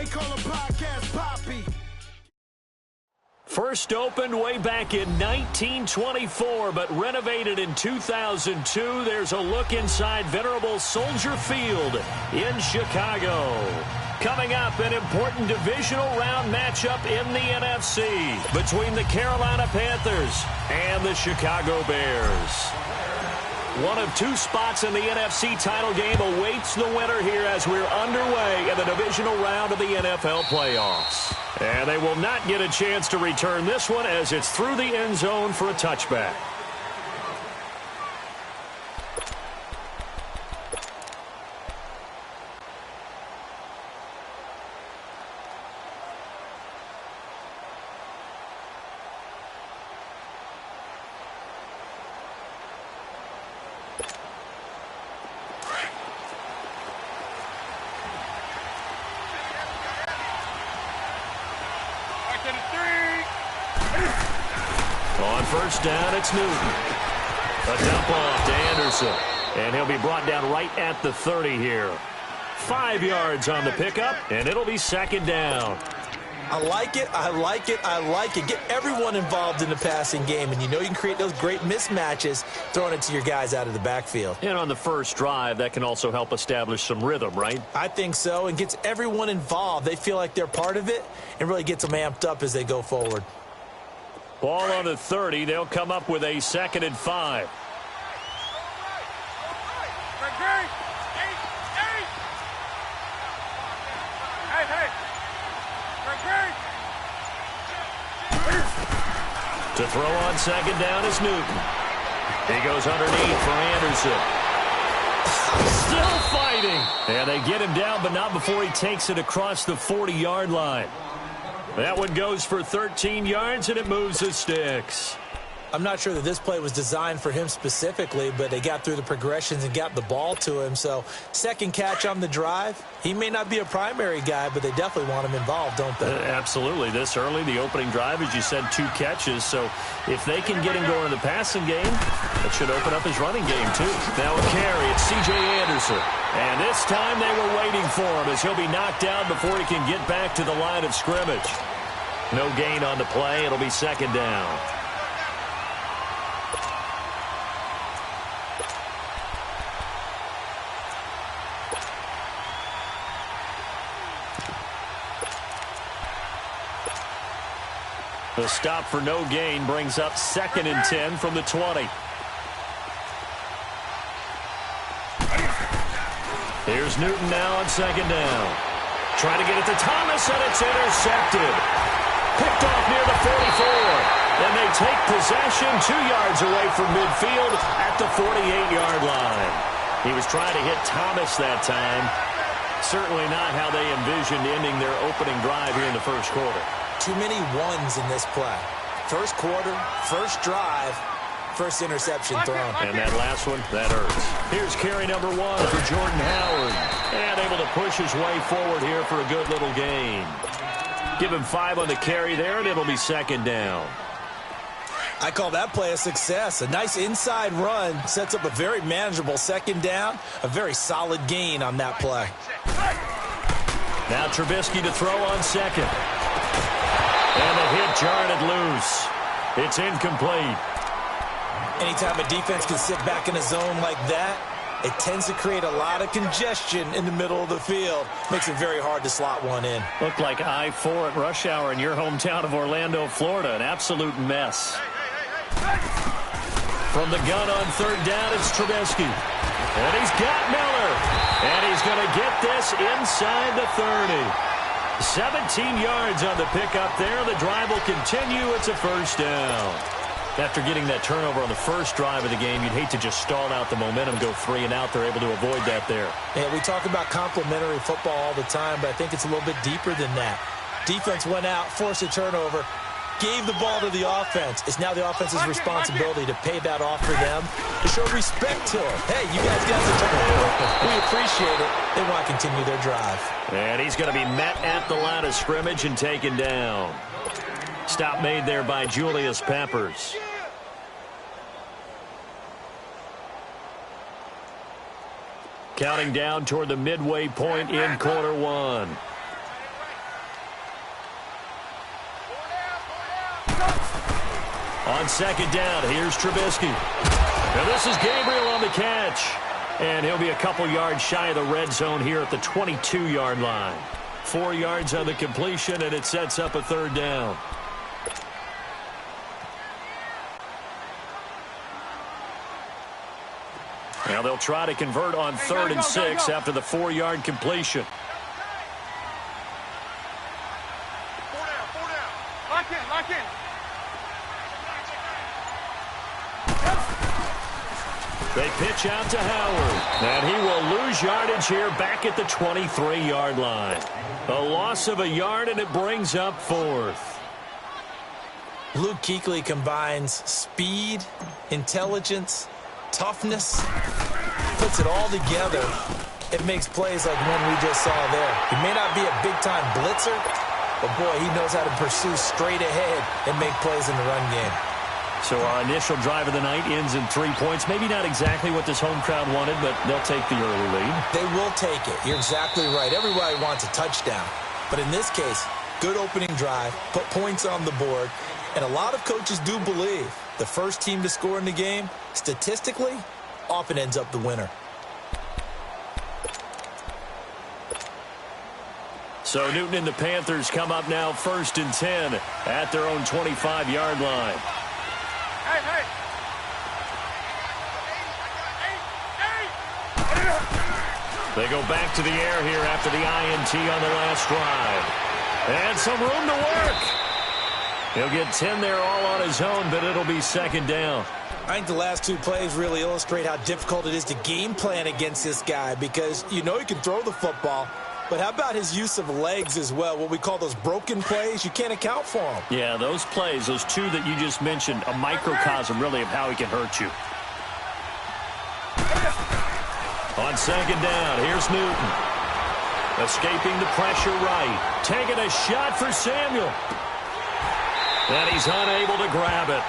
They call a podcast Poppy. First opened way back in 1924, but renovated in 2002. There's a look inside venerable Soldier Field in Chicago. Coming up, an important divisional round matchup in the NFC between the Carolina Panthers and the Chicago Bears. One of two spots in the NFC title game awaits the winner here as we're underway in the divisional round of the NFL playoffs. And they will not get a chance to return this one as it's through the end zone for a touchback. On first down, it's Newton. A dump off to Anderson. And he'll be brought down right at the 30 here. 5 yards on the pickup, and it'll be second down. I like it, I like it, I like it. Get everyone involved in the passing game, and you know you can create those great mismatches throwing it to your guys out of the backfield. And on the first drive, that can also help establish some rhythm, right? I think so, and gets everyone involved. They feel like they're part of it and really gets them amped up as they go forward. Ball on the 30. They'll come up with a 2nd and 5. To throw on second down is Newton. He goes underneath for Anderson. Still fighting. And they get him down, but not before he takes it across the 40-yard line. That one goes for 13 yards, and it moves the sticks. I'm not sure that this play was designed for him specifically, but they got through the progressions and got the ball to him. So, second catch on the drive. He may not be a primary guy, but they definitely want him involved, don't they? Absolutely. This early, the opening drive, as you said, 2 catches. So, if they can get him going in the passing game, that should open up his running game, too. Now a carry. It's C.J. Anderson. And this time they were waiting for him as he'll be knocked down before he can get back to the line of scrimmage. No gain on the play. It'll be second down. The stop for no gain brings up 2nd and 10 from the 20. Here's Newton now on second down. Trying to get it to Thomas, and it's intercepted. Picked off near the 44. And they take possession 2 yards away from midfield at the 48-yard line. He was trying to hit Thomas that time. Certainly not how they envisioned ending their opening drive here in the first quarter. Too many ones in this play. First quarter, first drive, first interception thrown. And that last one, that hurts. Here's carry number 1 for Jordan Howard. And able to push his way forward here for a good little gain. Give him 5 on the carry there, and it'll be second down. I call that play a success. A nice inside run sets up a very manageable second down. A very solid gain on that play. Now Trubisky to throw on second. And the hit jarred it loose. It's incomplete. Anytime a defense can sit back in a zone like that, it tends to create a lot of congestion in the middle of the field. Makes it very hard to slot one in. Looked like I-4 at rush hour in your hometown of Orlando, Florida. An absolute mess. From the gun on third down, it's Trubisky. And he's got Miller. And he's going to get this inside the 30. 17 yards on the pickup there. The drive will continue. It's a first down. After getting that turnover on the first drive of the game, you'd hate to just stall out the momentum, go 3 and out. They're able to avoid that there. Yeah, we talk about complementary football all the time, but I think it's a little bit deeper than that. Defense went out, forced a turnover, gave the ball to the offense. It's now the offense's responsibility to pay that off for them, to show respect to them. Hey, you guys got the turnover. We appreciate it. They want to continue their drive. And he's going to be met at the line of scrimmage and taken down. Stop made there by Julius Peppers. Counting down toward the midway point in quarter 1. On second down, here's Trubisky. Now this is Gabriel on the catch. And he'll be a couple yards shy of the red zone here at the 22-yard line. 4 yards on the completion, and it sets up a third down. Now they'll try to convert on 3rd and 6 after the 4-yard completion. 4 down. Lock in. They pitch out to Howard, and he will lose yardage here back at the 23-yard line. A loss of a yard, and it brings up 4th. Luke Kuechly combines speed, intelligence, toughness, puts it all together. It makes plays like one we just saw there. He may not be a big-time blitzer, but boy, he knows how to pursue straight ahead and make plays in the run game. So our initial drive of the night ends in 3 points. Maybe not exactly what this home crowd wanted, but they'll take the early lead. They will take it. You're exactly right. Everybody wants a touchdown. But in this case, good opening drive, put points on the board, and a lot of coaches do believe the first team to score in the game, statistically, often ends up the winner. So Newton and the Panthers come up now 1st and 10 at their own 25-yard line. Hey. They go back to the air here after the INT on the last drive. And some room to work. He'll get 10 there all on his own, but it'll be 2nd down. I think the last 2 plays really illustrate how difficult it is to game plan against this guy because you know he can throw the football, but how about his use of legs as well? What we call those broken plays, you can't account for them. Yeah, those plays, those 2 that you just mentioned, a microcosm really of how he can hurt you. On 2nd down, here's Newton. Escaping the pressure right. Taking a shot for Samuel. And he's unable to grab it.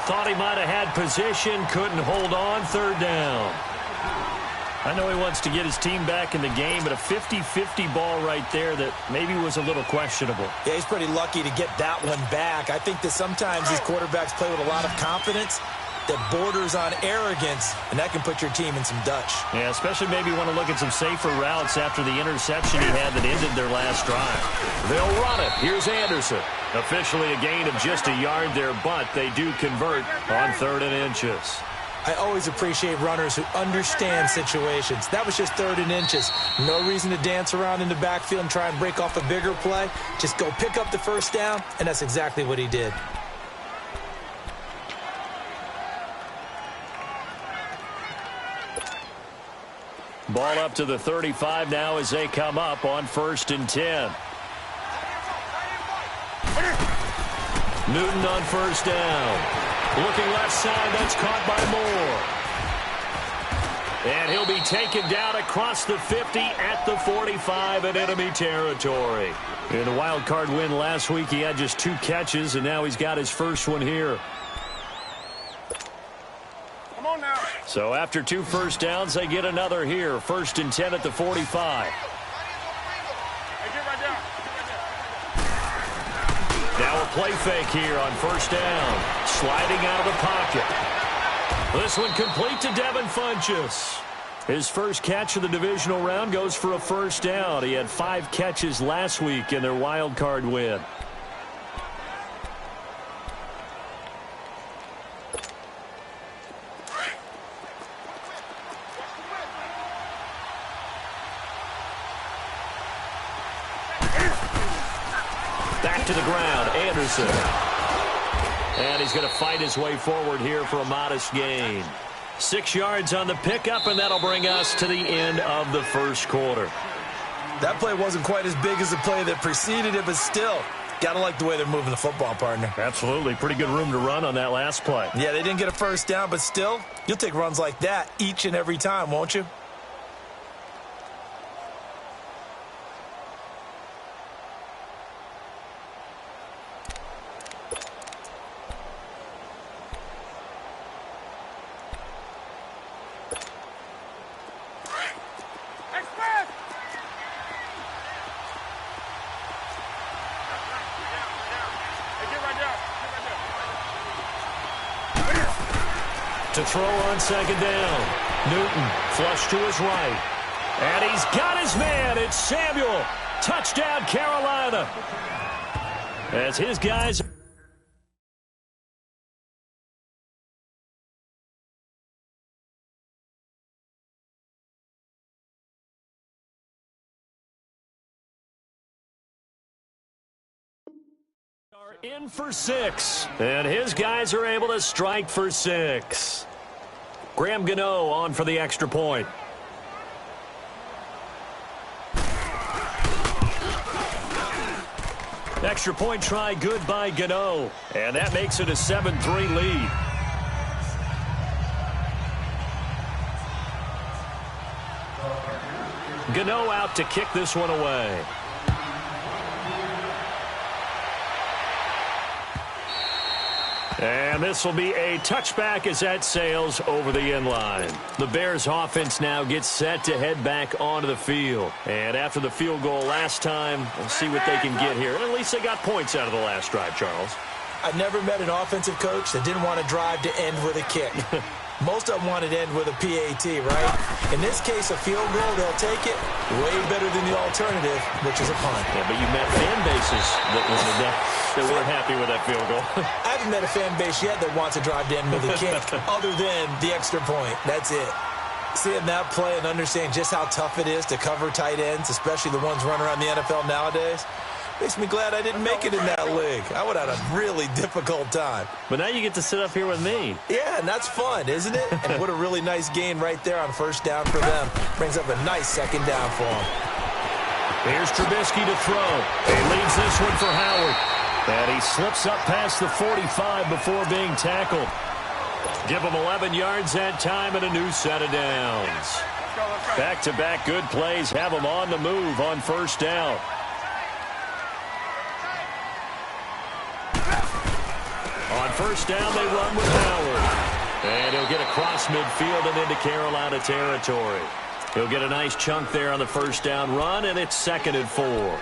Thought he might have had position, couldn't hold on, 3rd down. I know he wants to get his team back in the game, but a 50-50 ball right there that maybe was a little questionable. Yeah, he's pretty lucky to get that one back. I think that sometimes these quarterbacks play with a lot of confidence that borders on arrogance, and that can put your team in some Dutch. Yeah, especially maybe want to look at some safer routes after the interception he had that ended their last drive. They'll run it. Here's Anderson. Officially a gain of just a yard there, but they do convert on 3rd and inches. I always appreciate runners who understand situations. That was just 3rd and inches. No reason to dance around in the backfield and try and break off a bigger play. Just go pick up the 1st down, and that's exactly what he did. Ball up to the 35 now as they come up on 1st and 10. Newton on 1st down. Looking left side, that's caught by Moore. And he'll be taken down across the 50 at the 45 in enemy territory. In the wild card win last week, he had just 2 catches, and now he's got his first one here. Come on now. So after 2 first downs, they get another here. 1st and 10 at the 45. Hey, get right down. Now a play fake here on 1st down. Sliding out of the pocket. This one complete to Devin Funchess. His first catch of the divisional round goes for a 1st down. He had 5 catches last week in their wild card win. Back to the ground, Anderson. And he's going to fight his way forward here for a modest gain. 6 yards on the pickup, and that'll bring us to the end of the first quarter. That play wasn't quite as big as the play that preceded it, but still, got to like the way they're moving the football, partner. Absolutely. Pretty good room to run on that last play. Yeah, they didn't get a 1st down, but still, you'll take runs like that each and every time, won't you? To throw on second down. Newton flush to his right. And he's got his man. It's Samuel. Touchdown, Carolina. As his guys are in for 6. And his guys are able to strike for 6. Graham Gano on for the extra point. Extra point try good by Gano. And that makes it a 7-3 lead. Gano out to kick this one away. And this will be a touchback as that sails over the end line. The Bears offense now gets set to head back onto the field. And after the field goal last time, we'll see what they can get here. At least they got points out of the last drive, Charles. I never met an offensive coach that didn't want to drive to end with a kick. Most of them wanted to end with a PAT, right? In this case, a field goal, they'll take it. Way better than the alternative, which is a punt. Yeah, but you met fan bases that weren't happy with that field goal. I haven't met a fan base yet that wants to drive to end with a kick other than the extra point. That's it. Seeing that play and understanding just how tough it is to cover tight ends, especially the ones running around the NFL nowadays, makes me glad I didn't make it in that league. I would have had a really difficult time. But now you get to sit up here with me. Yeah, and that's fun, isn't it? And what a really nice gain right there on first down for them. Brings up a nice second down for them. Here's Trubisky to throw. He leads this one for Howard. And he slips up past the 45 before being tackled. Give him 11 yards that time and a new set of downs. Back-to-back good plays have him on the move on first down. On first down, they run with Howard. And he'll get across midfield and into Carolina territory. He'll get a nice chunk there on the first down run, and it's 2nd and 4.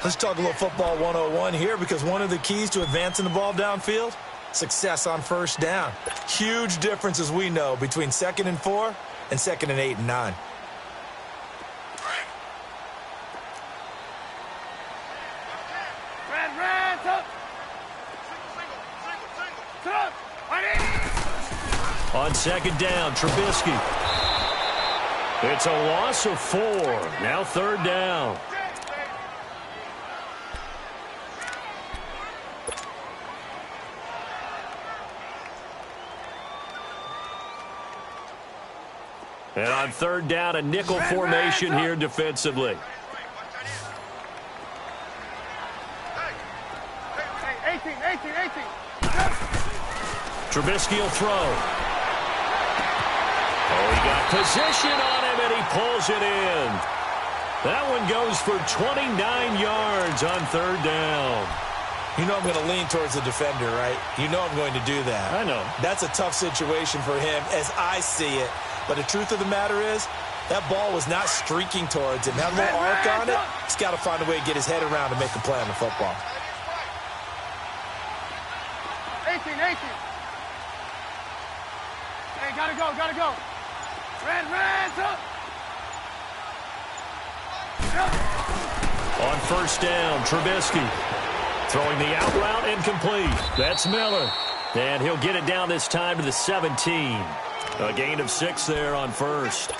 Let's talk a little football 101 here, because one of the keys to advancing the ball downfield, success on first down. Huge difference, as we know, between 2nd and 4 and 2nd and 8 and 9. On second down, Trubisky. It's a loss of 4. Now 3rd down. And on 3rd down, a nickel formation here defensively. Hey, 18. Trubisky will throw. Oh, he got position on him, and he pulls it in. That one goes for 29 yards on 3rd down. You know I'm going to lean towards the defender, right? You know I'm going to do that. I know. That's a tough situation for him as I see it. But the truth of the matter is, that ball was not streaking towards him. That little arc on it, he's got to find a way to get his head around and make a play on the football. 18. Hey, gotta go. Red, up. On first down, Trubisky throwing the out route incomplete. That's Miller. And he'll get it down this time to the 17. A gain of 6 there on first.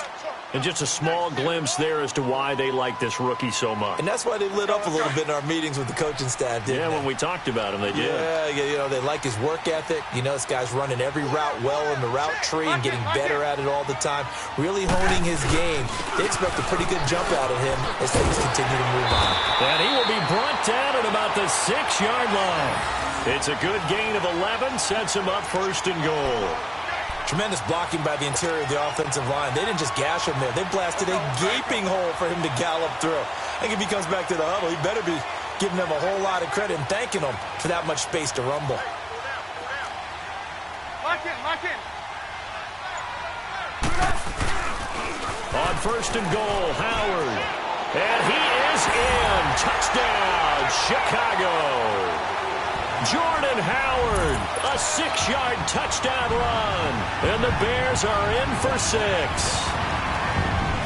And just a small glimpse there as to why they like this rookie so much. And that's why they lit up a little bit in our meetings with the coaching staff, didn't they? When we talked about him, they did. Yeah, you know, they like his work ethic. You know, this guy's running every route well in the route tree and getting better at it all the time, really honing his game. They expect a pretty good jump out of him as things continue to move on. And he will be brought down at about the 6-yard line. It's a good gain of 11, sets him up 1st and goal. Tremendous blocking by the interior of the offensive line. They didn't just gash him there. They blasted a gaping hole for him to gallop through. I think if he comes back to the huddle, he better be giving them a whole lot of credit and thanking them for that much space to rumble. Lock in. On 1st and goal, Howard. And he is in. Touchdown, Chicago. Jordan Howard, a 6-yard touchdown run. And the Bears are in for 6.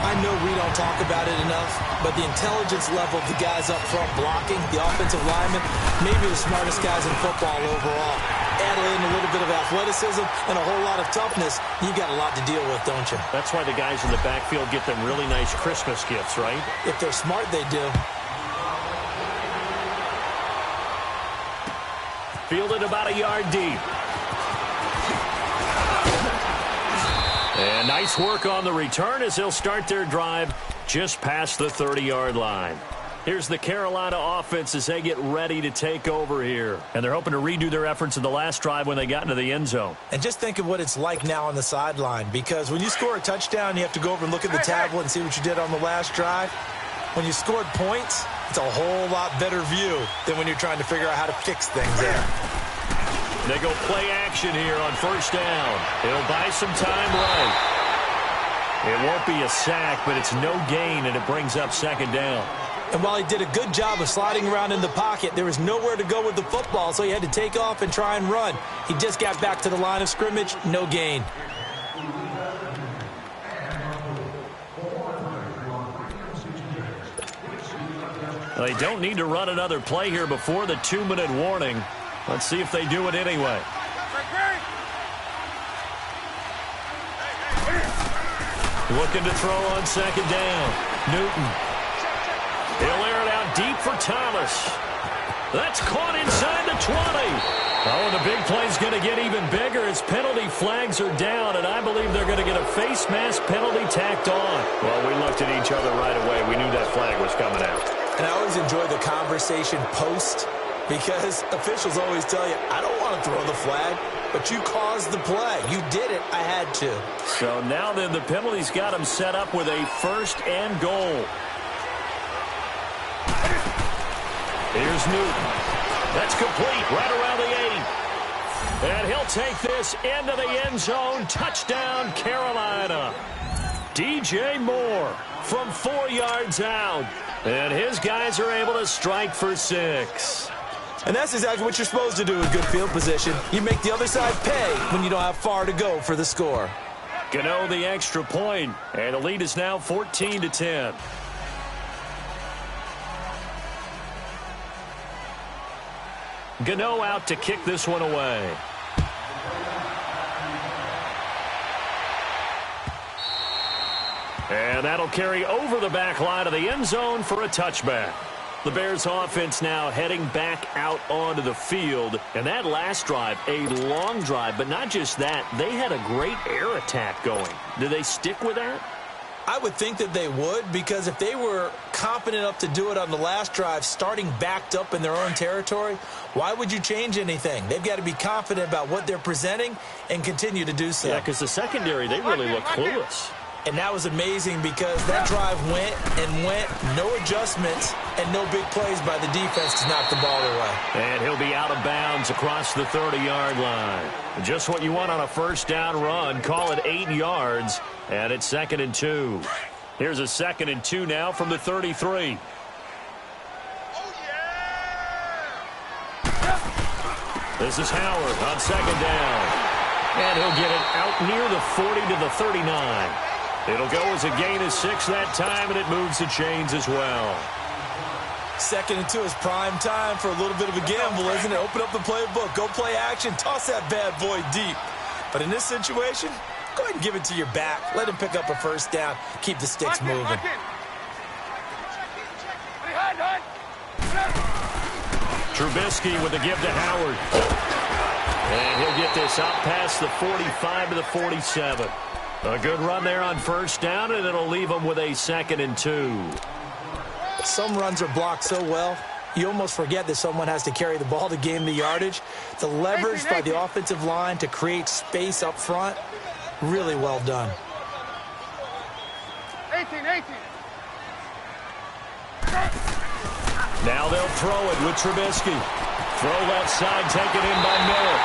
I know we don't talk about it enough, but the intelligence level of the guys up front blocking, the offensive linemen, maybe the smartest guys in football overall. Add in a little bit of athleticism and a whole lot of toughness, you got a lot to deal with, don't you? That's why the guys in the backfield get them really nice Christmas gifts, right? If they're smart, they do. Fielded about a yard deep. And nice work on the return as they'll start their drive just past the 30-yard line. Here's the Carolina offense as they get ready to take over here. And they're hoping to redo their efforts in the last drive when they got into the end zone. And just think of what it's like now on the sideline, because when you score a touchdown, you have to go over and look at the tablet and see what you did on the last drive. When you scored points, it's a whole lot better view than when you're trying to figure out how to fix things there. They go play action here on first down. It'll buy some time right. It won't be a sack, but it's no gain, and it brings up second down. And while he did a good job of sliding around in the pocket, there was nowhere to go with the football, so he had to take off and try and run. He just got back to the line of scrimmage, no gain. They don't need to run another play here before the 2-minute warning. Let's see if they do it anyway. Looking to throw on second down. Newton. He'll air it out deep for Thomas. That's caught inside the 20. Oh, and the big play's going to get even bigger as penalty flags are down, and I believe they're going to get a face mask penalty tacked on. Well, we looked at each other right away. We knew that flag was coming out. And I always enjoy the conversation post, because officials always tell you, I don't want to throw the flag, but you caused the play. You did it. I had to. So now then, the penalty's got him set up with a 1st and goal. Here's Newton. That's complete right around the 8. And he'll take this into the end zone. Touchdown, Carolina. DJ Moore from 4 yards out. And his guys are able to strike for 6. And that's exactly what you're supposed to do with good field position. You make the other side pay when you don't have far to go for the score. Gano the extra point, and the lead is now 14-10. Gano out to kick this one away. And that'll carry over the back line of the end zone for a touchback. The Bears offense now heading back out onto the field. And that last drive, a long drive, but not just that, they had a great air attack going. Do they stick with that? I would think that they would, because if they were confident enough to do it on the last drive, starting backed up in their own territory, why would you change anything? They've got to be confident about what they're presenting and continue to do so. Yeah, because the secondary, they really look clueless. And that was amazing because that drive went and went, no adjustments, and no big plays by the defense to knock the ball away. And he'll be out of bounds across the 30-yard line. Just what you want on a first down run. Call it 8 yards, and it's 2nd and 2. Here's a 2nd and 2 now from the 33. This is Howard on 2nd down. And he'll get it out near the 40 to the 39. It'll go as a gain of 6 that time, and it moves the chains as well. 2nd and 2 is prime time for a little bit of a gamble, isn't it? Open up the playbook, go play action, toss that bad boy deep. But in this situation, go ahead and give it to your back. Let him pick up a first down. Keep the sticks moving. Trubisky with a give to Howard. And he'll get this out past the 45 to the 47. A good run there on first down, and it'll leave them with a 2nd and 2. Some runs are blocked so well, you almost forget that someone has to carry the ball to gain the yardage. The leverage by the offensive line to create space up front, really well done. 18. Now they'll throw it with Trubisky. Throw left side, taken in by Miller.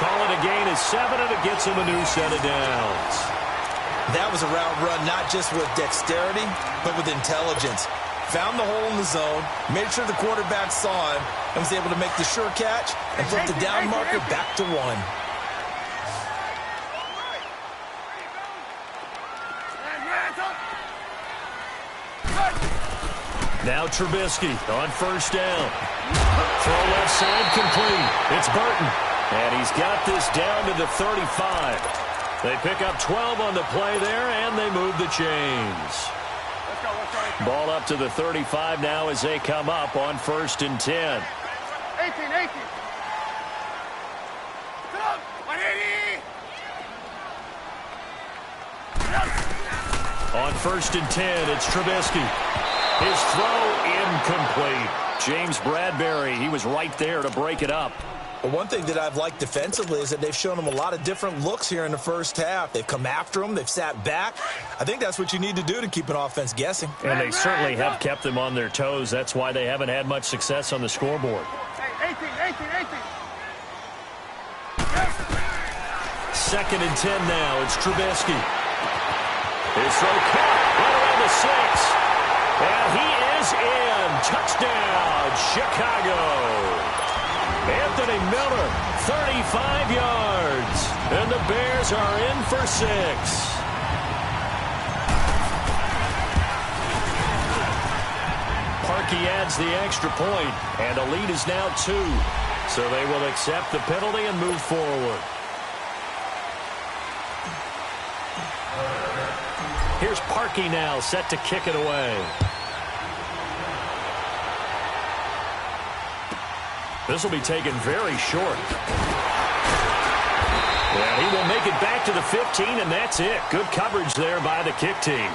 Call it a gain of 7, and it gets him a new set of downs. That was a route run not just with dexterity, but with intelligence. found the hole in the zone, made sure the quarterback saw him, and was able to make the sure catch and flip the down marker back to 1. Now Trubisky on first down. Throw left side complete. It's Burton. And he's got this down to the 35. They pick up 12 on the play there, and they move the chains. Ball up to the 35 now as they come up on 1st and 10. 18. On 1st and 10, it's Trubisky. His throw incomplete. James Bradbury, he was right there to break it up. Well, one thing that I've liked defensively is that they've shown him a lot of different looks here in the first half. They've come after him. They've sat back. I think that's what you need to do to keep an offense guessing. And they certainly have kept them on their toes. That's why they haven't had much success on the scoreboard. 18. 2nd and 10 now. It's Trubisky. His throw caught right around the 6. And he is in. Touchdown, Chicago. Anthony Miller, 35 yards. And the Bears are in for 6. Parkey adds the extra point, and the lead is now 2. So they will accept the penalty and move forward. Here's Parkey now, set to kick it away. This will be taken very short. And he will make it back to the 15, and that's it. Good coverage there by the kick team.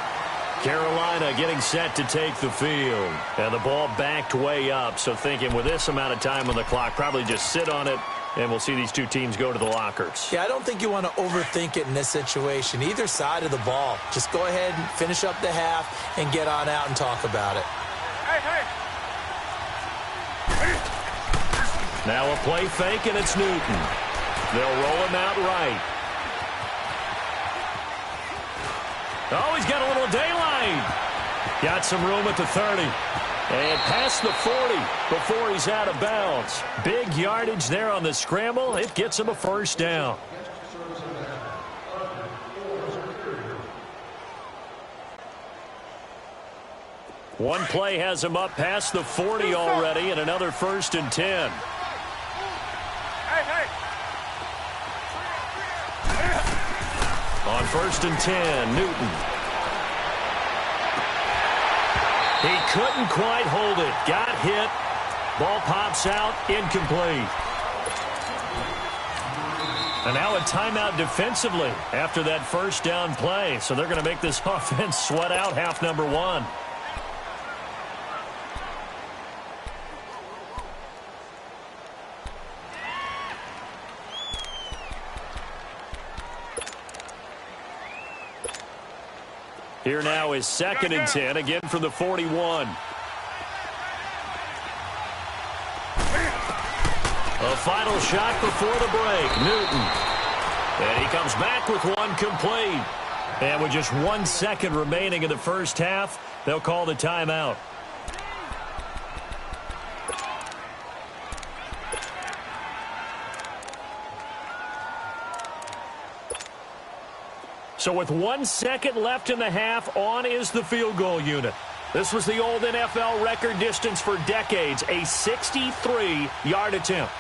Carolina getting set to take the field. And the ball backed way up, so thinking with this amount of time on the clock, probably just sit on it, and we'll see these two teams go to the lockers. Yeah, I don't think you want to overthink it in this situation. Either side of the ball. Just go ahead and finish up the half and get on out and talk about it. Hey. Now a play fake, and it's Newton. They'll roll him out right. Oh, he's got a little daylight. Got some room at the 30. And past the 40 before he's out of bounds. Big yardage there on the scramble. It gets him a first down. One play has him up past the 40 already, and another 1st and 10. Hey. On 1st and 10, Newton. He couldn't quite hold it. Got hit. Ball pops out. Incomplete. And now a timeout defensively after that first down play. So they're going to make this offense sweat out half number 1. Here now is 2nd and 10, again from the 41. A final shot before the break, Newton. And he comes back with one complete. And with just 1 second remaining in the first half, they'll call the timeout. So with 1 second left in the half, on is the field goal unit. This was the old NFL record distance for decades, a 63-yard attempt.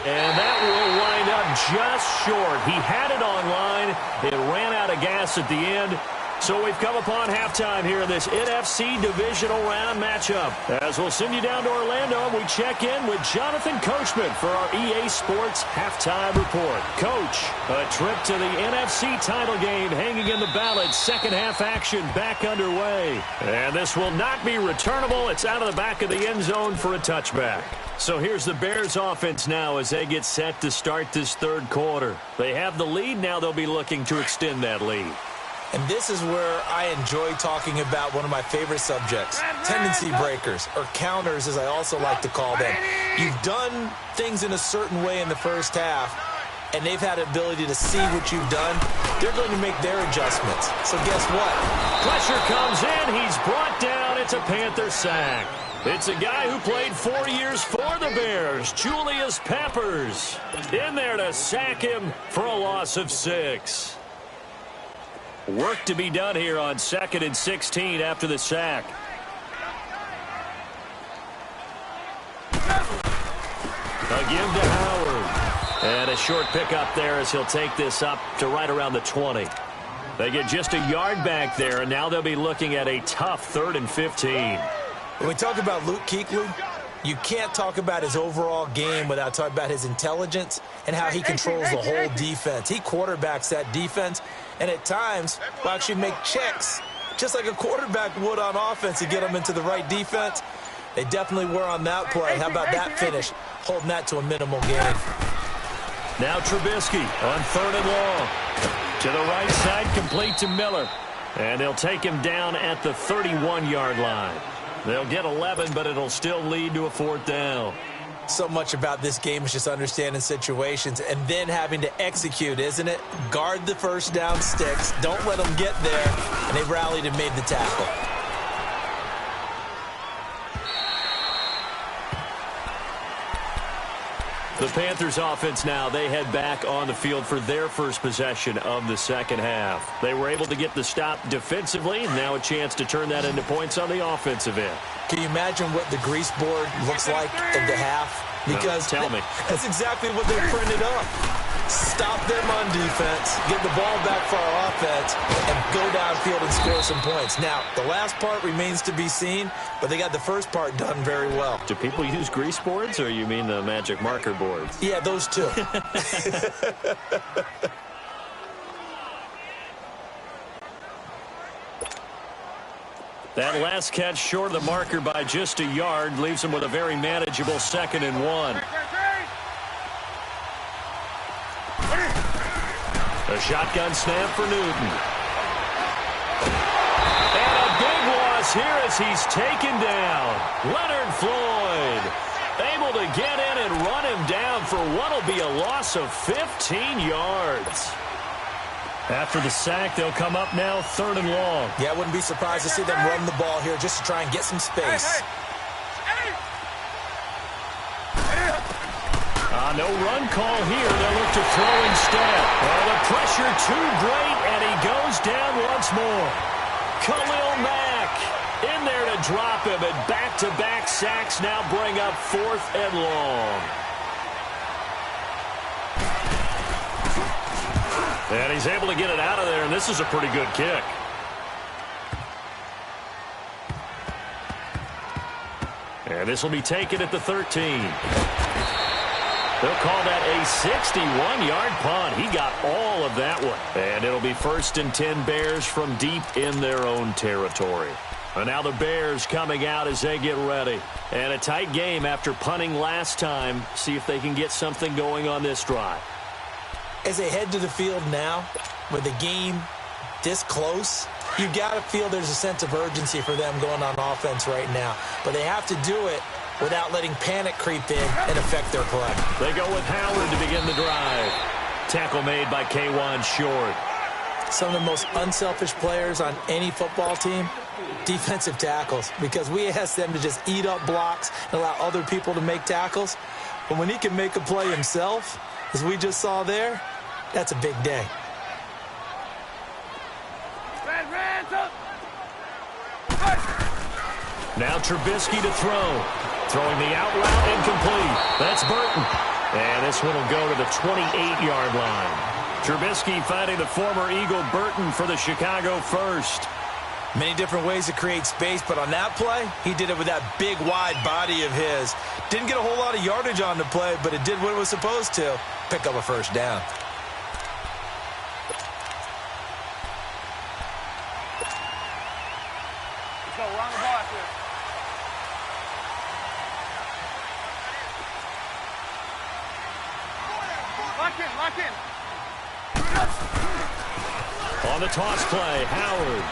And that will wind up just short. He had it on line. It ran out of gas at the end. So we've come upon halftime here in this NFC divisional round matchup. As we'll send you down to Orlando, and we check in with Jonathan Coachman for our EA Sports halftime report. Coach, a trip to the NFC title game hanging in the balance. Second half action back underway. And this will not be returnable. It's out of the back of the end zone for a touchback. So here's the Bears offense now as they get set to start this third quarter. They have the lead. Now they'll be looking to extend that lead. And this is where I enjoy talking about one of my favorite subjects, tendency breakers, or counters as I also like to call them. You've done things in a certain way in the first half. and they've had the ability to see what you've done, they're going to make their adjustments. So guess what? Pressure comes in. He's brought down. It's a Panther sack. It's a guy who played 4 years for the Bears, Julius Peppers, in there to sack him for a loss of 6. Work to be done here on 2nd and 16 after the sack. A give to Howard. And a short pickup there as he'll take this up to right around the 20. They get just a yard back there, and now they'll be looking at a tough 3rd and 15. When we talk about Luke Kuechly, you can't talk about his overall game without talking about his intelligence and how he controls the whole defense. He quarterbacks that defense, and at times will actually make checks, just like a quarterback would on offense to get them into the right defense. They definitely were on that play. How about that finish, holding that to a minimal gain. Now Trubisky on 3rd and long. To the right side, complete to Miller. And they'll take him down at the 31-yard line. They'll get 11, but it'll still lead to a 4th down. So much about this game is just understanding situations and then having to execute, isn't it? Guard the first down sticks. Don't let them get there. And they rallied and made the tackle. The Panthers offense now, they head back on the field for their first possession of the second half. They were able to get the stop defensively, and now a chance to turn that into points on the offensive end. Can you imagine what the grease board looks like at the half? Because tell me. That's exactly what they printed up. Stop them on defense, get the ball back for our offense, and go downfield and score some points. Now, the last part remains to be seen, but they got the first part done very well. Do people use grease boards, or you mean the magic marker boards? Yeah, those two. That last catch short of the marker by just a yard leaves him with a very manageable 2nd and 1. A shotgun snap for Newton. And a big loss here as he's taken down. Leonard Floyd able to get in and run him down for what will be a loss of 15 yards. After the sack, they'll come up now 3rd and long. Yeah, I wouldn't be surprised to see them run the ball here just to try and get some space. No run call here. They'll look to throw instead. Well, the pressure too great, and he goes down once more. Khalil Mack in there to drop him, and back-to-back sacks now bring up 4th and long. And he's able to get it out of there, and this is a pretty good kick. And this will be taken at the 13. They'll call that a 61-yard punt. He got all of that one. And it'll be 1st and 10 Bears from deep in their own territory. And now the Bears coming out as they get ready. And a tight game after punting last time. See if they can get something going on this drive. As they head to the field now, with the game this close, you got to feel there's a sense of urgency for them going on offense right now. But they have to do it without letting panic creep in and affect their play. They go with Howard to begin the drive. Tackle made by K'Wan Short. Some of the most unselfish players on any football team, defensive tackles, because we ask them to just eat up blocks and allow other people to make tackles. But when he can make a play himself, as we just saw there, that's a big day. Now Trubisky to throw. Throwing the out route incomplete. That's Burton. And this one will go to the 28-yard line. Trubisky finding the former Eagle Burton for the Chicago first. Many different ways to create space, but on that play, he did it with that big, wide body of his. Didn't get a whole lot of yardage on the play, but it did what it was supposed to. Pick up a first down. Let's go. We're on the ball after this. Lock in. On the toss play, Howard.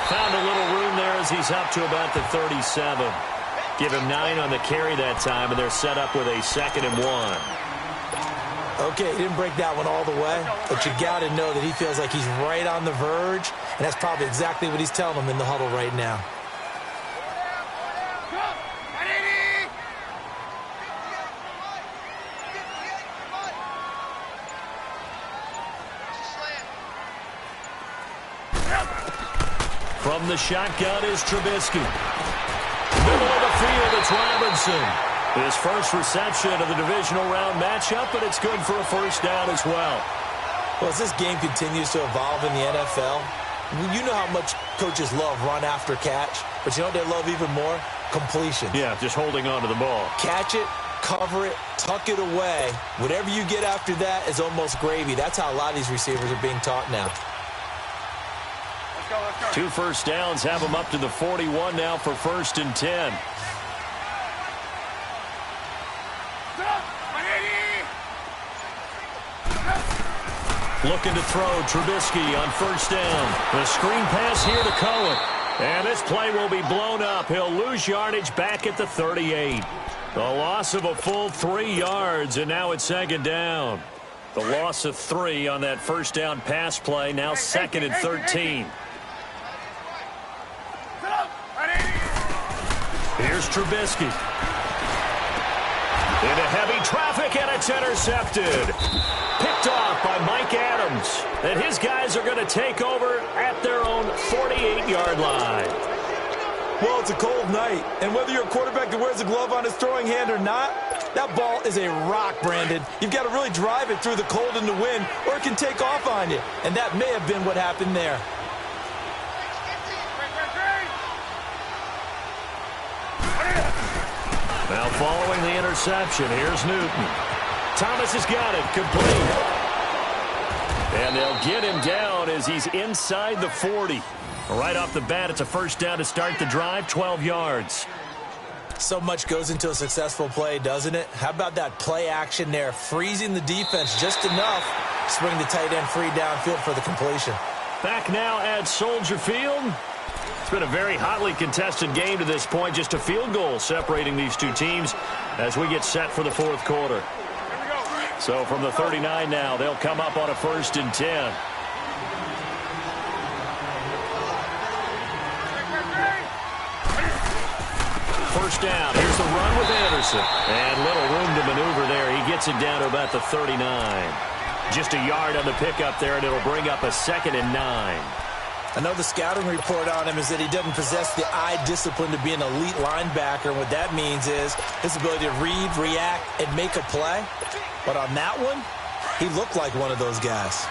Found a little room there as he's up to about the 37. Give him 9 on the carry that time, and they're set up with a 2nd and 1. Okay, he didn't break that one all the way, but you got to know that he feels like he's right on the verge, and that's probably exactly what he's telling them in the huddle right now. From the shotgun is Trubisky. Middle of the field, it's Robinson. His first reception of the divisional round matchup, but it's good for a first down as well. Well, as this game continues to evolve in the NFL, you know how much coaches love run after catch, but you know what they love even more? Completion. Yeah, just holding on to the ball. Catch it, cover it, tuck it away. Whatever you get after that is almost gravy. That's how a lot of these receivers are being taught now. Let's go. 2 first downs have them up to the 41 now for 1st and 10. Looking to throw Trubisky on 1st down. The screen pass here to Cohen. And this play will be blown up. He'll lose yardage back at the 38. The loss of a full 3 yards, and now it's 2nd down. The loss of 3 on that 1st down pass play, now 2nd and 13. Here's Trubisky. Into heavy traffic, and it's intercepted. Picked off by Mike Adams. And his guys are going to take over at their own 48-yard line. Well, it's a cold night, and whether you're a quarterback that wears a glove on his throwing hand or not, that ball is a rock, Brandon. You've got to really drive it through the cold and the wind, or it can take off on you. And that may have been what happened there. Now following the interception, here's Newton. Thomas has got it, complete. And they'll get him down as he's inside the 40. Right off the bat, it's a 1st down to start the drive, 12 yards. So much goes into a successful play, doesn't it? How about that play action there, freezing the defense just enough to swing the tight end free downfield for the completion. Back now at Soldier Field. It's been a very hotly contested game to this point. Just a field goal separating these two teams as we get set for the 4th quarter. So from the 39 now, they'll come up on a 1st and 10. First down. Here's the run with Anderson. And little room to maneuver there. He gets it down to about the 39. Just a yard on the pickup there, and it'll bring up a 2nd and 9. I know the scouting report on him is that he doesn't possess the eye discipline to be an elite linebacker. And what that means is his ability to read, react, and make a play. But on that one, he looked like one of those guys.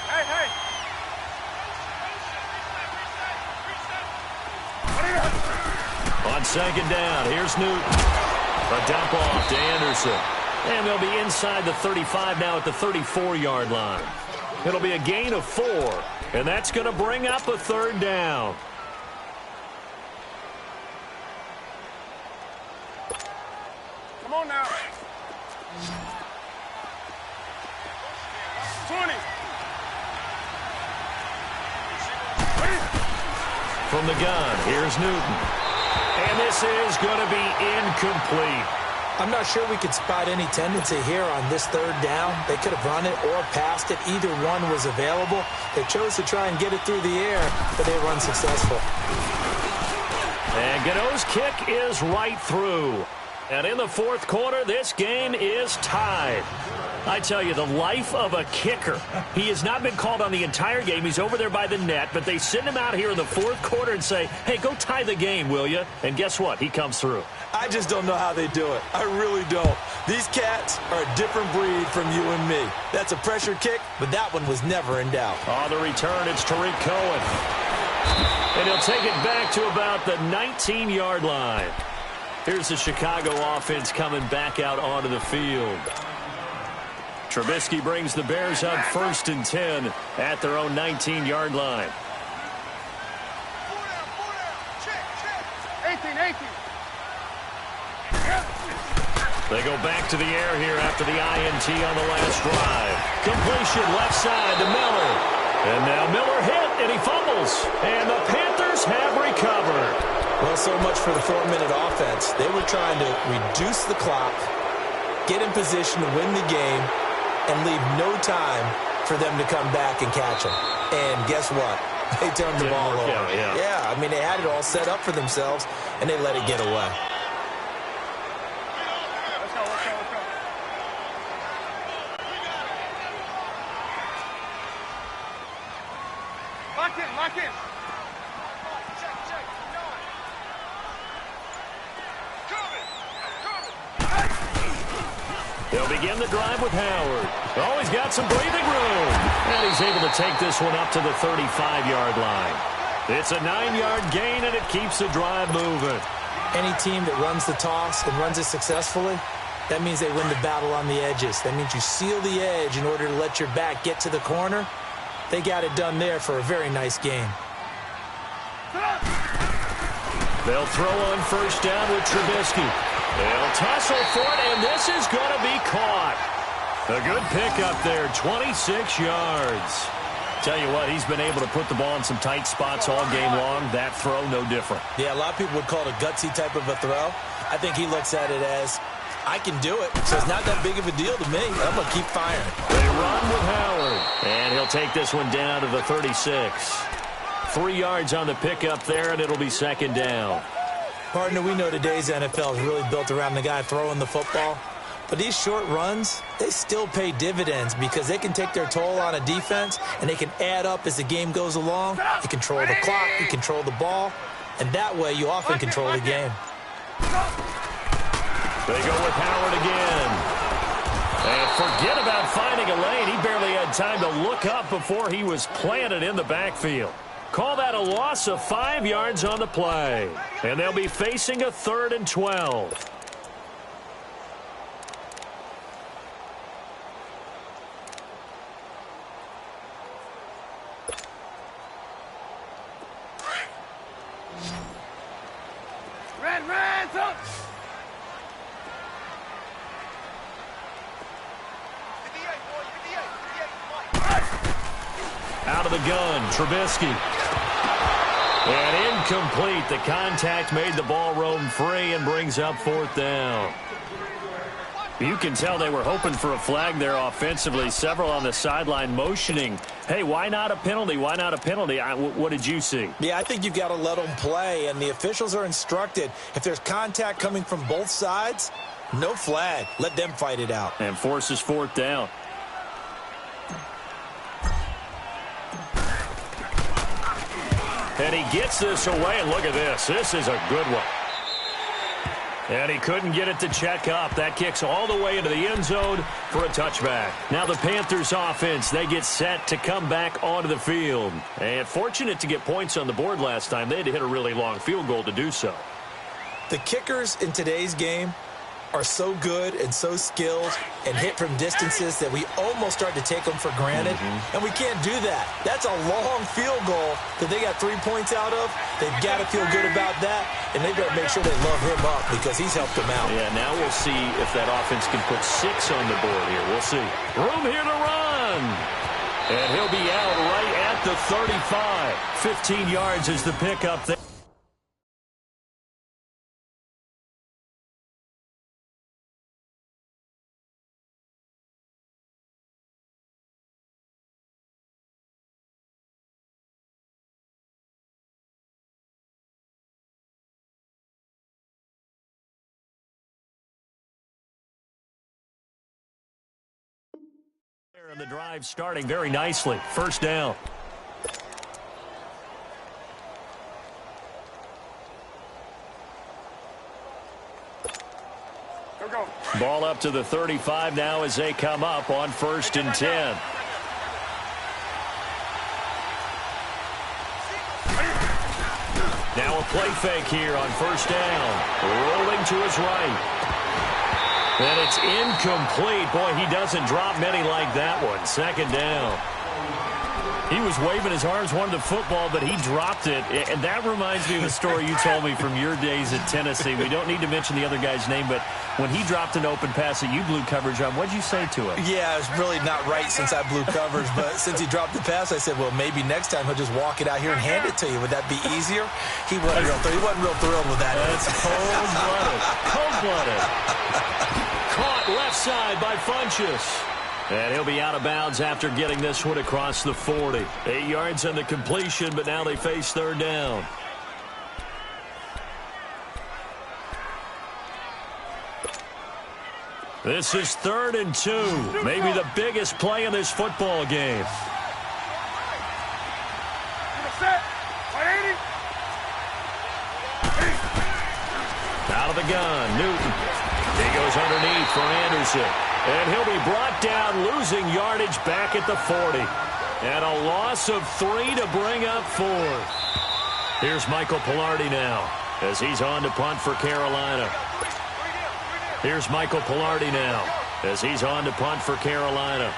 Hey. On 2nd down, here's Newton. A dump off to Anderson. And they'll be inside the 35 now at the 34-yard line. It'll be a gain of 4, and that's going to bring up a 3rd down. Come on now. 20. From the gun, here's Newton. And this is going to be incomplete. I'm not sure we could spot any tendency here on this 3rd down. They could have run it or passed it. Either one was available. They chose to try and get it through the air, but they were unsuccessful. And Gano's kick is right through. And in the 4th quarter, this game is tied. I tell you, the life of a kicker. He has not been called on the entire game. He's over there by the net, but they send him out here in the 4th quarter and say, hey, go tie the game, will you? And guess what? He comes through. I just don't know how they do it. I really don't. These cats are a different breed from you and me. That's a pressure kick, but that one was never in doubt. On the return, it's Tariq Cohen. And he'll take it back to about the 19-yard line. Here's the Chicago offense coming back out onto the field. Trubisky brings the Bears up 1st and 10 at their own 19-yard line. 18. They go back to the air here after the INT on the last drive. Completion left side to Miller. And now Miller hit, and he fumbles. And the Panthers have recovered. Well, so much for the 4-minute offense. They were trying to reduce the clock, get in position to win the game, and leave no time for them to come back and catch them. And guess what? They turned the ball over. Yeah, I mean, they had it all set up for themselves, and they let it get away. Lock in. They'll begin the drive with Howard. Oh, he's got some breathing room. And he's able to take this one up to the 35-yard line. It's a 9-yard gain, and it keeps the drive moving. Any team that runs the toss and runs it successfully, that means they win the battle on the edges. That means you seal the edge in order to let your back get to the corner. They got it done there for a very nice game. They'll throw on first down with Trubisky. They'll tussle for it, and this is going to be caught. A good pickup there, 26 yards. Tell you what, he's been able to put the ball in some tight spots all game long. That throw, no different. Yeah, a lot of people would call it a gutsy type of a throw. I think he looks at it as, I can do it, so it's not that big of a deal to me. I'm going to keep firing. They run with Howard, and he'll take this one down to the 36. 3 yards on the pickup there, and it'll be second down. Partner, we know today's NFL is really built around the guy throwing the football. But these short runs, they still pay dividends because they can take their toll on a defense, and they can add up as the game goes along. You control the clock, you control the ball, and that way you often control the game. They go with Howard again. And forget about finding a lane. He barely had time to look up before he was planted in the backfield. Call that a loss of 5 yards on the play. And they'll be facing a 3rd and 12. Red, up! Out of the gun, Trubisky. And incomplete. The contact made the ball roam free and brings up 4th down. You can tell they were hoping for a flag there offensively. Several on the sideline motioning. Hey, why not a penalty? Why not a penalty? What did you see? Yeah, I think you've got to let them play, and the officials are instructed. If there's contact coming from both sides, no flag. Let them fight it out. And forces 4th down. And he gets this away, and look at this. This is a good one. And he couldn't get it to check up. That kicks all the way into the end zone for a touchback. Now the Panthers offense, they get set to come back onto the field. And fortunate to get points on the board last time. They had to hit a really long field goal to do so. The kickers in today's game are so good and so skilled and hit from distances that we almost start to take them for granted. And we can't do that. That's a long field goal that they got 3 points out of. They've got to feel good about that, and they've got to make sure they love him up because he's helped them out. Yeah, now we'll see if that offense can put 6 on the board here. We'll see. Room here to run. And he'll be out right at the 35. 15 yards is the pickup there. And the drive starting very nicely. First down. Go. Ball up to the 35 now as they come up on 1st and 10. Now a play fake here on 1st down. Rolling to his right. And it's incomplete. Boy, he doesn't drop many like that one. 2nd down. He was waving his arms, wanted the football, but he dropped it. And that reminds me of a story you told me from your days at Tennessee. We don't need to mention the other guy's name, but when he dropped an open pass that you blew coverage on, what did you say to him? Yeah, it's really not right since I blew coverage, but since he dropped the pass, I said, well, maybe next time he'll just walk it out here and hand it to you. Would that be easier? He wasn't real thrilled with that. That's cold-blooded. Cold-blooded. Caught left side by Funchess. And he'll be out of bounds after getting this one across the 40. 8 yards on the completion, but now they face third down. This is 3rd and 2. Maybe the biggest play in this football game. Out of the gun, Newton. He goes underneath for Anderson. And he'll be brought down, losing yardage back at the 40. And a loss of 3 to bring up 4. Here's Michael Pilardi now as he's on to punt for Carolina. Here's Michael Pilardi now as he's on to punt for Carolina.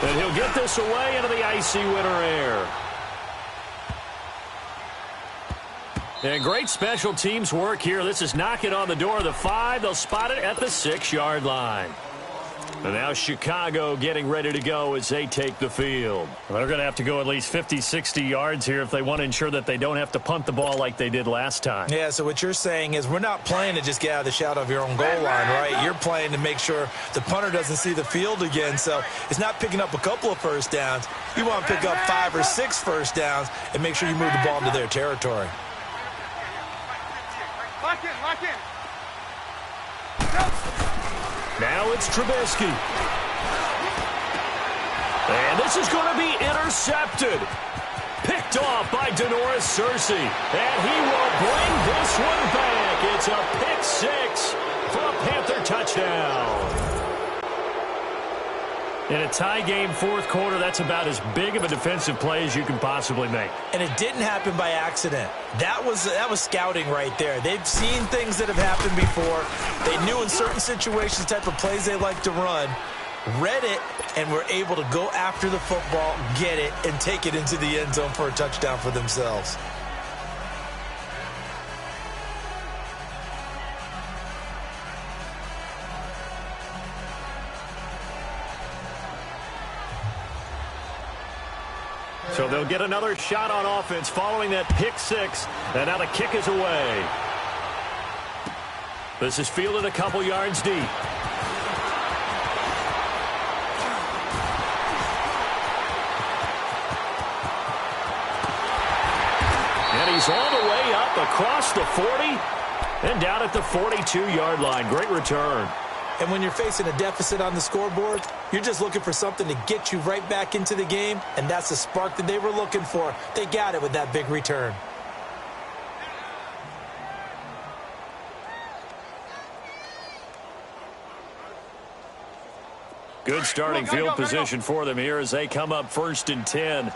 And he'll get this away into the icy winter air. And great special teams work here. This is knocking on the door of the 5. They'll spot it at the 6-yard line. And now Chicago getting ready to go as they take the field. Well, they're going to have to go at least 50, 60 yards here if they want to ensure that they don't have to punt the ball like they did last time. Yeah, so what you're saying is we're not playing to just get out of the shadow of your own goal line, right? You're playing to make sure the punter doesn't see the field again. So it's not picking up a couple of first downs. You want to pick up 5 or 6 first downs and make sure you move the ball into their territory. Lock in. Now it's Trubisky. And this is going to be intercepted. Picked off by Denoris Searcy. And he will bring this one back. It's a pick 6 for a Panther touchdown. In a tie game, 4th quarter, that's about as big of a defensive play as you can possibly make. And it didn't happen by accident. That was scouting right there. They've seen things that have happened before. They knew in certain situations the type of plays they like to run, read it, and were able to go after the football, get it, and take it into the end zone for a touchdown for themselves. So they'll get another shot on offense following that pick 6. And now the kick is away. This is fielded a couple yards deep. And he's all the way up across the 40 and down at the 42-yard line. Great return. And when you're facing a deficit on the scoreboard, you're just looking for something to get you right back into the game, and that's the spark that they were looking for. They got it with that big return. Good starting field position for them here as they come up 1st and 10.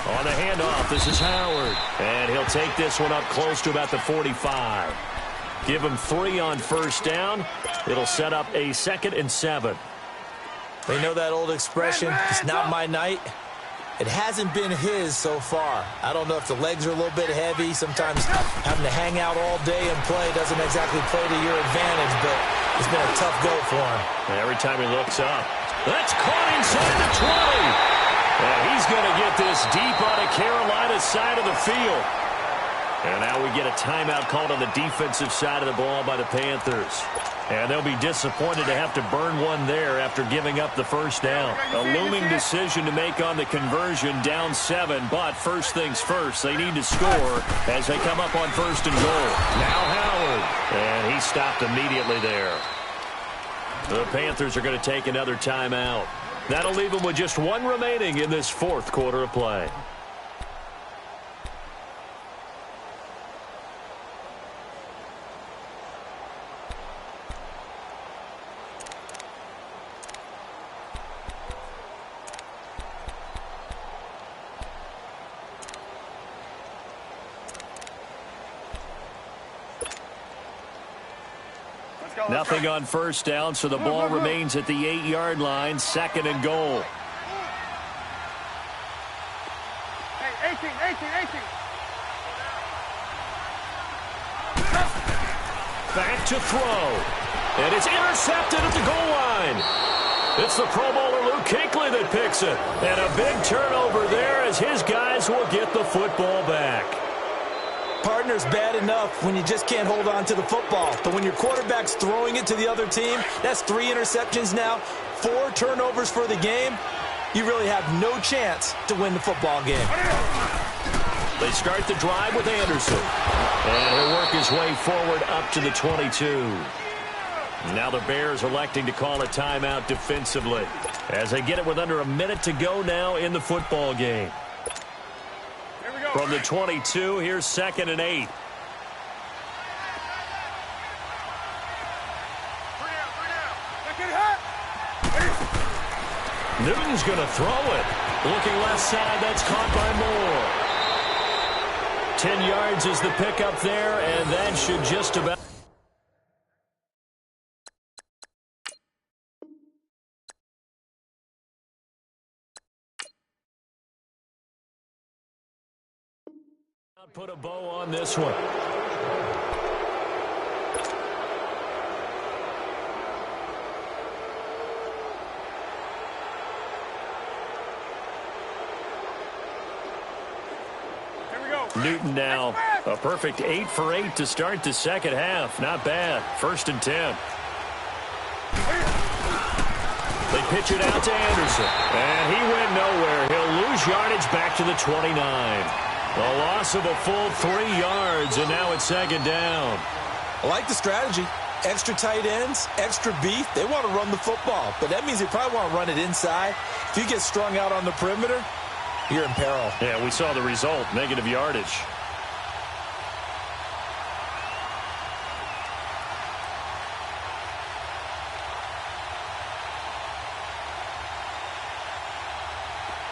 On the handoff, this is Howard. And he'll take this one up close to about the 45. Give him 3 on 1st down. It'll set up a 2nd and 7. They know that old expression, it's not my night. It hasn't been his so far. I don't know if the legs are a little bit heavy. Sometimes having to hang out all day and play doesn't exactly play to your advantage, but it's been a tough go for him. And every time he looks up, that's caught inside the 20. And he's going to get this deep on the Carolina side of the field. And now we get a timeout called on the defensive side of the ball by the Panthers. And they'll be disappointed to have to burn one there after giving up the 1st down. A looming decision to make on the conversion, down 7. But first things first, they need to score as they come up on 1st and goal. Now Howard. And he stopped immediately there. The Panthers are going to take another timeout. That'll leave them with just 1 remaining in this 4th quarter of play. Nothing on first down, so the ball remains at the 8-yard line, 2nd and goal. Hey, 18. Back to throw. And it's intercepted at the goal line. It's the Pro Bowler Luke Kuechly that picks it. And a big turnover there as his guys will get the football back. Partner's bad enough when you just can't hold on to the football. But when your quarterback's throwing it to the other team, that's 3 interceptions now, 4 turnovers for the game. You really have no chance to win the football game. They start the drive with Anderson. And he'll work his way forward up to the 22. Now the Bears electing to call a timeout defensively as they get it with under a minute to go now in the football game. From the 22, here's 2nd and 8. Newton's going to throw it. Looking left side, that's caught by Moore. 10 yards is the pickup there, and that should just about... put a bow on this one. Here we go. Newton now a perfect 8 for 8 to start the second half. Not bad. 1st and 10. They pitch it out to Anderson. And he went nowhere. He'll lose yardage back to the 29. A loss of a full 3 yards, and now it's 2nd down. I like the strategy. Extra tight ends, extra beef. They want to run the football, but that means they probably want to run it inside. If you get strung out on the perimeter, you're in peril. Yeah, we saw the result, negative yardage.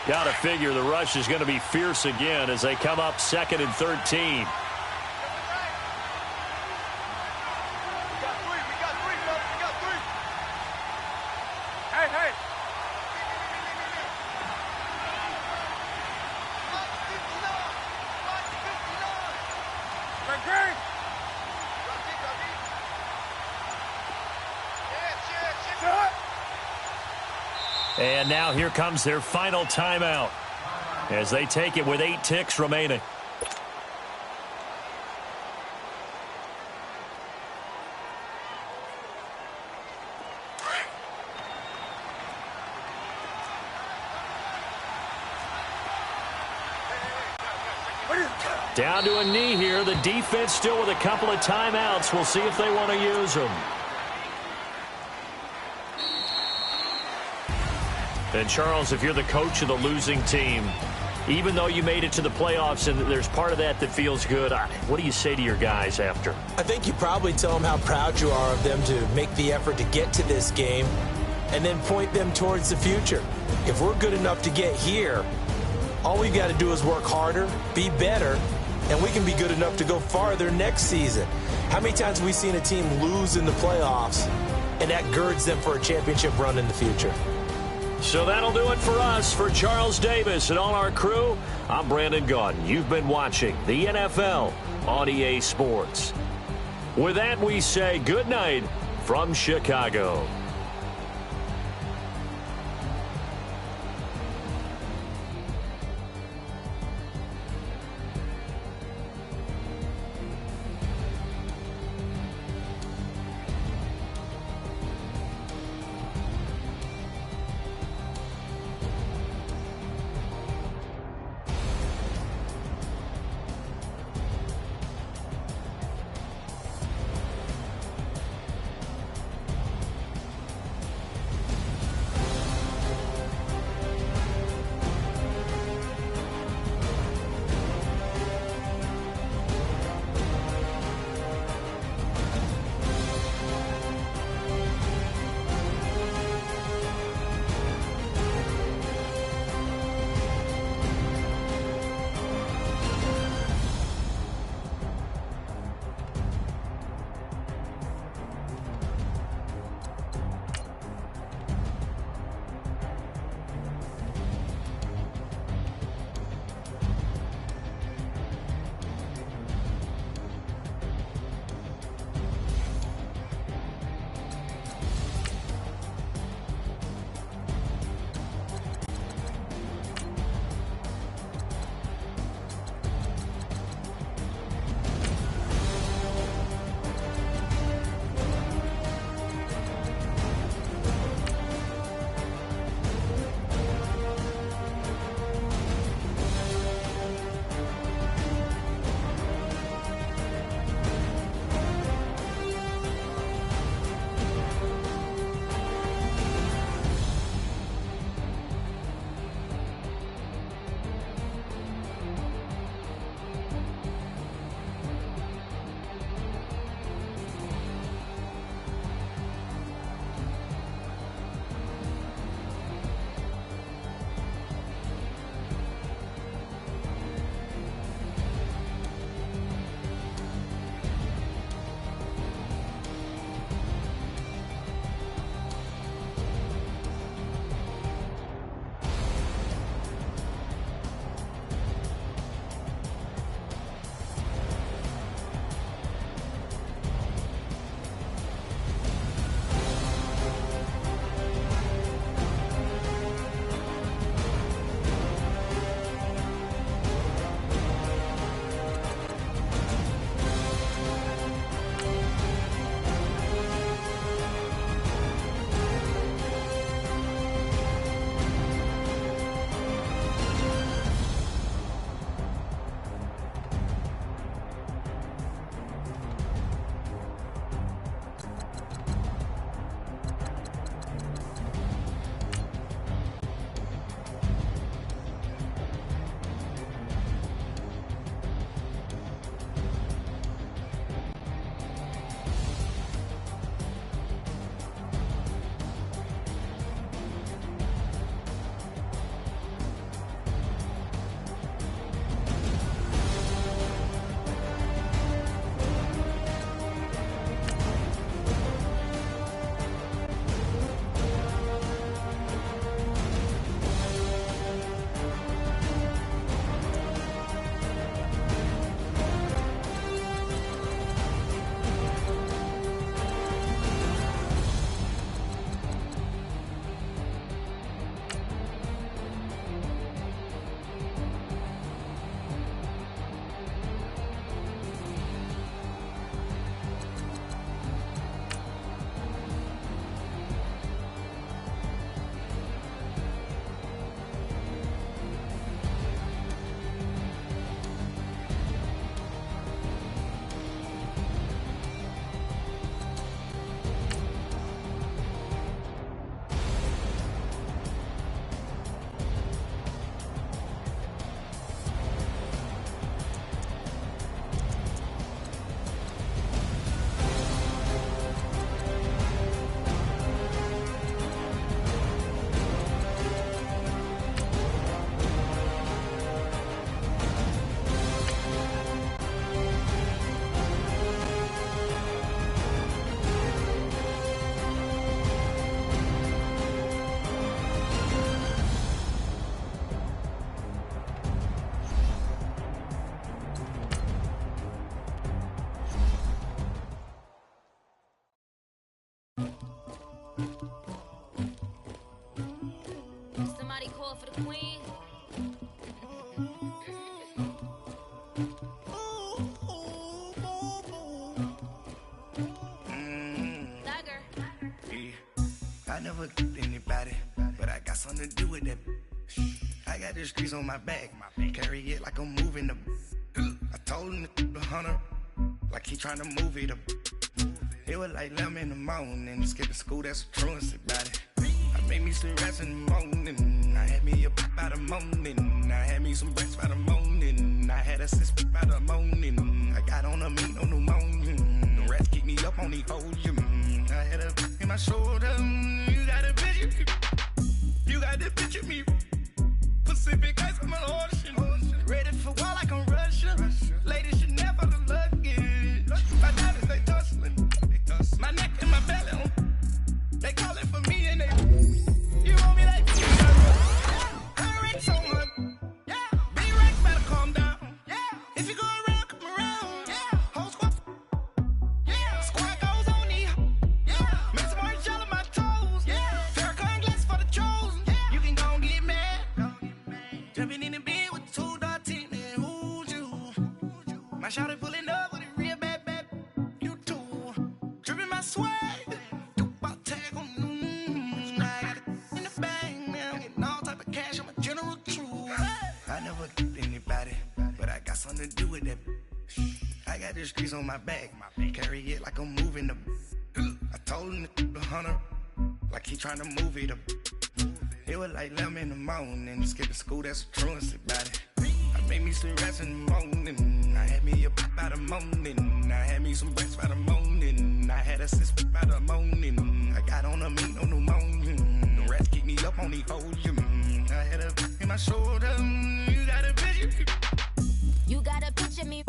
Got to figure the rush is going to be fierce again as they come up 2nd and 13. Hey. Great. And now here comes their final timeout as they take it with 8 ticks remaining. Down to a knee here. The defense still with a couple of timeouts. We'll see if they want to use them. And, Charles, if you're the coach of the losing team, even though you made it to the playoffs and there's part of that that feels good, what do you say to your guys after? I think you probably tell them how proud you are of them to make the effort to get to this game and then point them towards the future. If we're good enough to get here, all we got to do is work harder, be better, and we can be good enough to go farther next season. How many times have we seen a team lose in the playoffs, and that girds them for a championship run in the future? So that'll do it for us. For Charles Davis and all our crew, I'm Brandon Gaudin. You've been watching the NFL on EA Sports. With that, we say good night from Chicago. queen. I never did anybody, but I got something to do with that. I got the streets on my back, carry it like I'm moving the. I told him to the hunter, like he trying to move it up. It was like 11 in the morning, skipping school, that's a truancy about it. I made me some rest in the morning, I had me a pop by the morning, I had me some breakfast by the morning, I had a six by the morning, I got on a meat, no pneumonia, the rats keep me up on the ocean, I had a in my shoulder, you got a picture, you got the picture me, Pacific ice on my ocean, ready for war like I'm Russian, ladies should never look luggage, my diamonds they tussling, my neck and my belly, they calling for me and they, you want me like, her rate so much, big racks better calm down, if you go around, come around, whole squad, squad goes on me, make some orange gel on my toes, Farrakhan glass for the chosen, you can go and get mad, jumping in the bed with 2 dark teeth, man, who's you, my shawty pulling up with a real bad, you too, dripping my swag, something to do with that. I got the streets on my back, carry it like I'm moving the. I told him to the hunter, like he trying to move it up. It was like 11 in the morning, skipping school, that's a truancy about it. I made me some rest in the morning, I had me a pop by the morning, I had me some breakfast by the morning, I had a six by the morning, I got on a meat, no pneumonia, the rats keep me up on the ocean, I had a in my shoulder, you got a picture. You gotta picture me,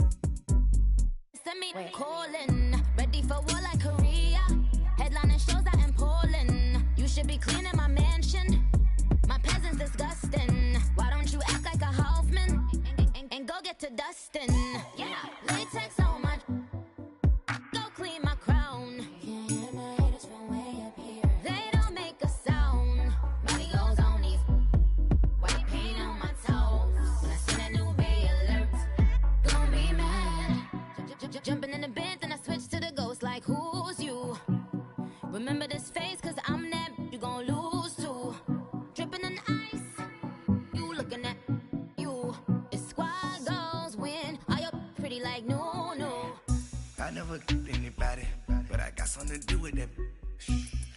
send me calling, ready for war like Korea, headlining shows out in Poland, you should be cleaning my mansion, my peasants disgusting, why don't you act like a Hoffman, and go get to dustin', latex on my, go clean my crown, can't hear my haters from way up here, they don't make a sound, money goes on these, white paint on my toes, when I send a new bay alert, gonna be mad, jumping in the bed, then I switch to the ghost like who's you, remember this face cause I'm that, you gon' lose too, dripping in ice, you looking at you, it's squad goals win, are you pretty like no. I never did anybody, but I got something to do with that.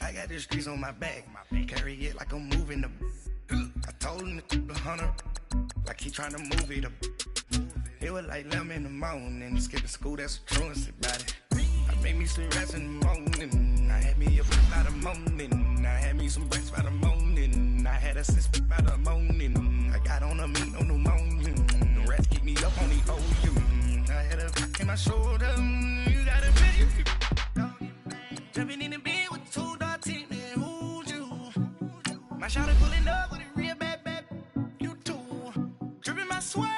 I got the streets on my back, carry it like I'm moving the. I told him to the hunter, like he trying to move it up. It was like 11 in the morning, skipping school, that's a truancy about it. I made me some rest in the morning, I had me a pop by the morning, I had me some breakfast by the morning, I had a six by the morning, I got on a meat, no pneumonia, the rats keep me up on the ocean, I had a in my shoulder, you got a picture, jumping in the bed with 2 dark teeth, man, who's you, my shawty pulling up with a real bad, you too, dripping my swag,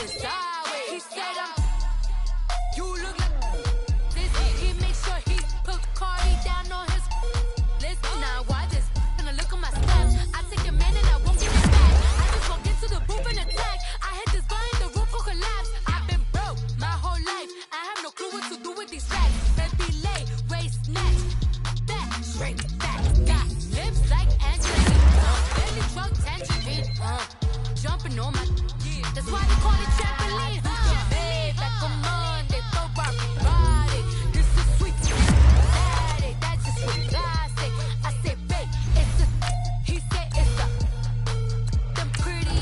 talking sideways. He said you look like this. He makes sure he put Cardi down on his list. Now watch this. Gonna look at my steps. I take your man and I won't give it back. I just walk into the booth and attack. I hit this button, the roof will collapse. I've been broke my whole life. I have no clue what to do with these racks. Baby lay, waist snatch, back, straight back. Got lips like Angelina. Belly truck tangerine. Jumping on my, that's why they call it trampoline. Babe, like come on, they go body. This is sweet, daddy, that's just sweet classic. I say, babe, it's a, he said it's a, them pretty.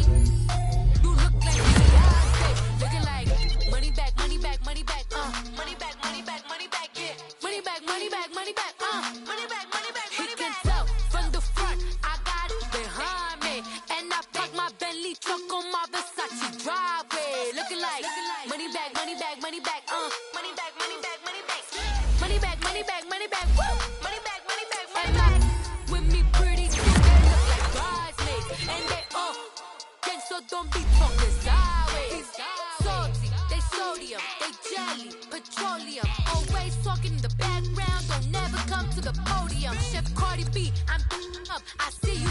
You look like Beyonce, looking like money back, money back, money back, money back, money back, money back, yeah, money back, money back, money back, money back, money back, money back. He can tell from the front, I got it behind me, and I park my Bentley truck on my Versace driveway, looking like money back, money back, money back, money back, money back, money back, money back, money back, money back, woo, money back, money back, money back. With me pretty too, they look like bridesmaids, and they all gang, so don't be talking sideways. Salty, they sodium, they jelly, petroleum, always talking in the background, don't never come to the podium. Chef Cardi B, I'm up, I see you